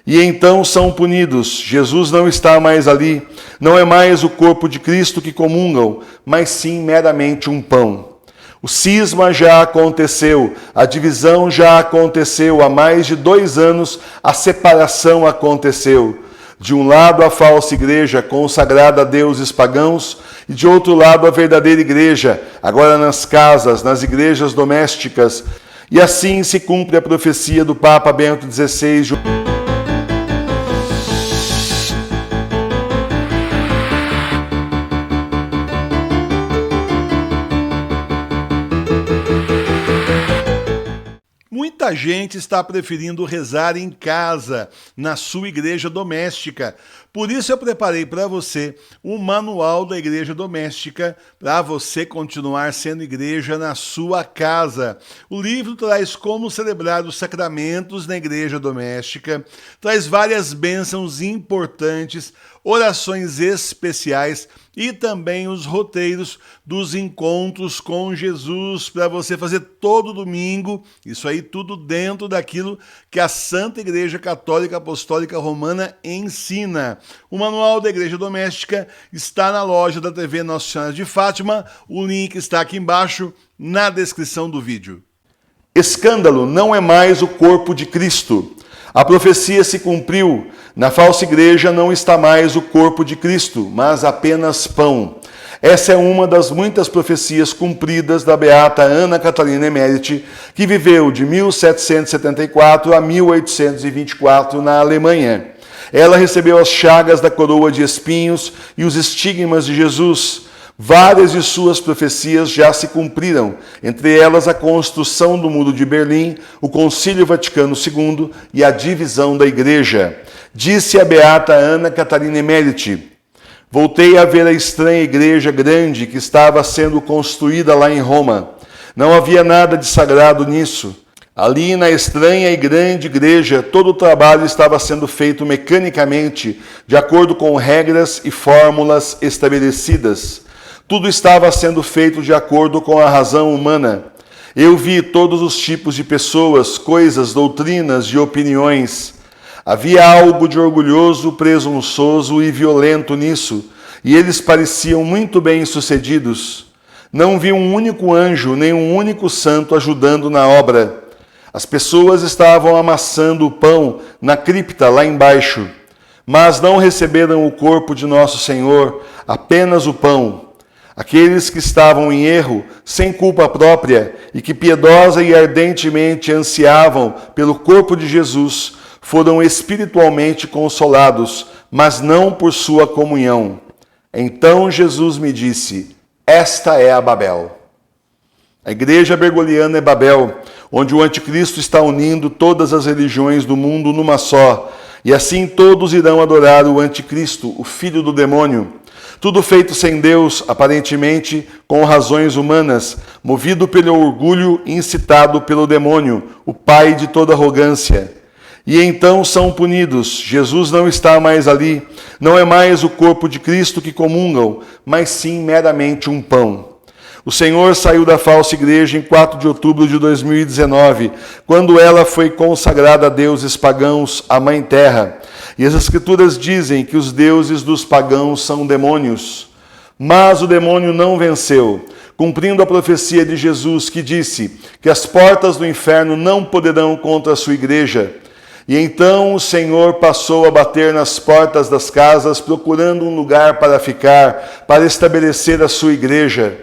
E então são punidos. Jesus não está mais ali. Não é mais o corpo de Cristo que comungam, mas sim meramente um pão. O cisma já aconteceu, a divisão já aconteceu, há mais de 2 anos a separação aconteceu. De um lado a falsa igreja, consagrada a deuses pagãos, e de outro lado a verdadeira igreja, agora nas casas, nas igrejas domésticas. E assim se cumpre a profecia do Papa Bento XVI. Muita gente está preferindo rezar em casa, na sua igreja doméstica. Por isso eu preparei para você um manual da igreja doméstica para você continuar sendo igreja na sua casa. O livro traz como celebrar os sacramentos na igreja doméstica, traz várias bênçãos importantes, orações especiais e também os roteiros dos encontros com Jesus para você fazer todo domingo. Isso aí tudo dentro daquilo que a Santa Igreja Católica Apostólica Romana ensina. O Manual da Igreja Doméstica está na loja da TV Nossa Senhora de Fátima. O link está aqui embaixo na descrição do vídeo. Escândalo não é mais o corpo de Cristo. A profecia se cumpriu. Na falsa igreja não está mais o corpo de Cristo, mas apenas pão. Essa é uma das muitas profecias cumpridas da beata Ana Catarina Emmerich, que viveu de 1774 a 1824 na Alemanha. Ela recebeu as chagas da coroa de espinhos e os estigmas de Jesus. Várias de suas profecias já se cumpriram, entre elas a construção do Muro de Berlim, o Concílio Vaticano II e a divisão da Igreja. Disse a beata Ana Catarina Emmerich: voltei a ver a estranha igreja grande que estava sendo construída lá em Roma. Não havia nada de sagrado nisso. Ali na estranha e grande igreja, todo o trabalho estava sendo feito mecanicamente, de acordo com regras e fórmulas estabelecidas. Tudo estava sendo feito de acordo com a razão humana. Eu vi todos os tipos de pessoas, coisas, doutrinas e opiniões. Havia algo de orgulhoso, presunçoso e violento nisso, e eles pareciam muito bem-sucedidos. Não vi um único anjo, nem um único santo ajudando na obra. As pessoas estavam amassando o pão na cripta lá embaixo, mas não receberam o corpo de nosso Senhor, apenas o pão. Aqueles que estavam em erro, sem culpa própria, e que piedosa e ardentemente ansiavam pelo corpo de Jesus, foram espiritualmente consolados, mas não por sua comunhão. Então Jesus me disse: esta é a Babel. A igreja bergoliana é Babel, onde o anticristo está unindo todas as religiões do mundo numa só, e assim todos irão adorar o anticristo, o filho do demônio. Tudo feito sem Deus, aparentemente com razões humanas, movido pelo orgulho incitado pelo demônio, o pai de toda arrogância. E então são punidos. Jesus não está mais ali. Não é mais o corpo de Cristo que comungam, mas sim meramente um pão. O Senhor saiu da falsa igreja em 4 de outubro de 2019, quando ela foi consagrada a deuses pagãos, a Mãe Terra. E as Escrituras dizem que os deuses dos pagãos são demônios. Mas o demônio não venceu, cumprindo a profecia de Jesus que disse que as portas do inferno não poderão contra a sua igreja. E então o Senhor passou a bater nas portas das casas, procurando um lugar para ficar, para estabelecer a sua igreja.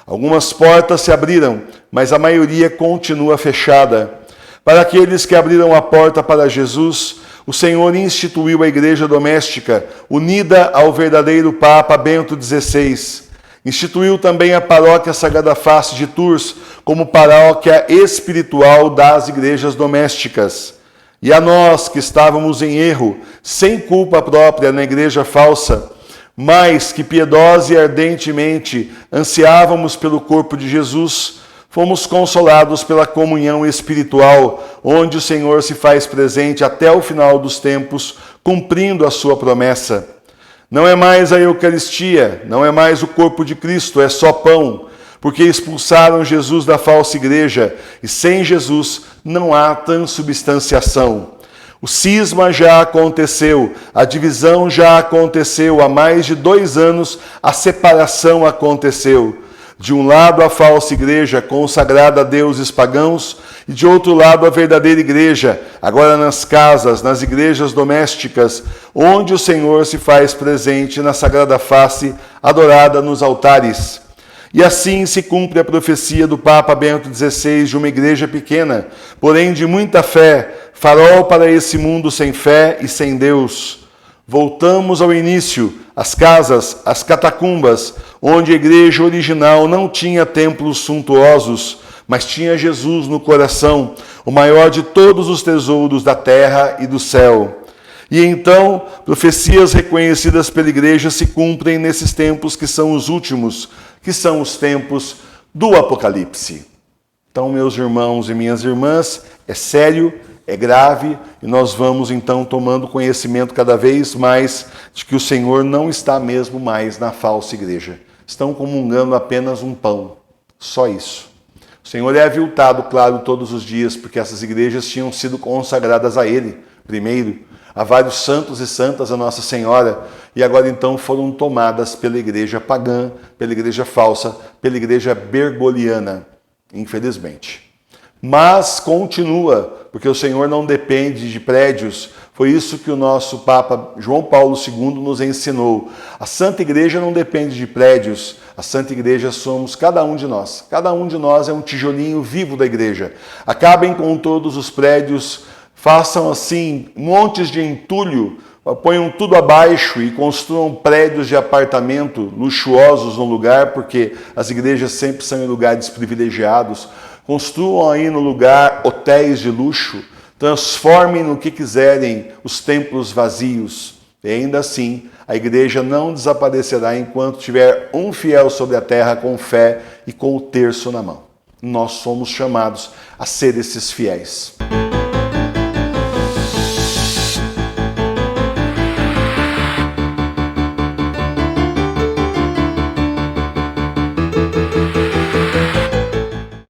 Algumas portas se abriram, mas a maioria continua fechada. Para aqueles que abriram a porta para Jesus, o Senhor instituiu a igreja doméstica, unida ao verdadeiro Papa Bento XVI. Instituiu também a paróquia Sagrada Face de Tours, como paróquia espiritual das igrejas domésticas. E a nós que estávamos em erro, sem culpa própria na igreja falsa, mas que piedosa e ardentemente ansiávamos pelo corpo de Jesus, fomos consolados pela comunhão espiritual, onde o Senhor se faz presente até o final dos tempos, cumprindo a sua promessa. Não é mais a Eucaristia, não é mais o corpo de Cristo, é só pão, porque expulsaram Jesus da falsa igreja, e sem Jesus não há transubstanciação. O cisma já aconteceu, a divisão já aconteceu, há mais de 2 anos a separação aconteceu. De um lado a falsa igreja consagrada a deuses pagãos e de outro lado a verdadeira igreja, agora nas casas, nas igrejas domésticas, onde o Senhor se faz presente na sagrada face, adorada nos altares. E assim se cumpre a profecia do Papa Bento XVI de uma igreja pequena, porém de muita fé, farol para esse mundo sem fé e sem Deus. Voltamos ao início, as casas, as catacumbas, onde a igreja original não tinha templos suntuosos, mas tinha Jesus no coração, o maior de todos os tesouros da terra e do céu. E então, profecias reconhecidas pela igreja se cumprem nesses tempos que são os últimos, que são os tempos do Apocalipse. Então, meus irmãos e minhas irmãs, é sério, é grave, e nós vamos então tomando conhecimento cada vez mais de que o Senhor não está mesmo mais na falsa igreja. Estão comungando apenas um pão, só isso. O Senhor é aviltado, claro, todos os dias, porque essas igrejas tinham sido consagradas a Ele, primeiro, a vários santos e santas, a Nossa Senhora, e agora então foram tomadas pela igreja pagã, pela igreja falsa, pela igreja bergoliana, infelizmente. Mas continua, porque o Senhor não depende de prédios. Foi isso que o nosso Papa João Paulo II nos ensinou. A Santa Igreja não depende de prédios. A Santa Igreja somos cada um de nós. Cada um de nós é um tijolinho vivo da igreja. Acabem com todos os prédios, façam assim montes de entulho, ponham tudo abaixo e construam prédios de apartamento luxuosos no lugar, porque as igrejas sempre são em lugares privilegiados. Construam aí no lugar hotéis de luxo, transformem no que quiserem os templos vazios. E ainda assim, a igreja não desaparecerá enquanto tiver um fiel sobre a terra com fé e com o terço na mão. Nós somos chamados a ser esses fiéis.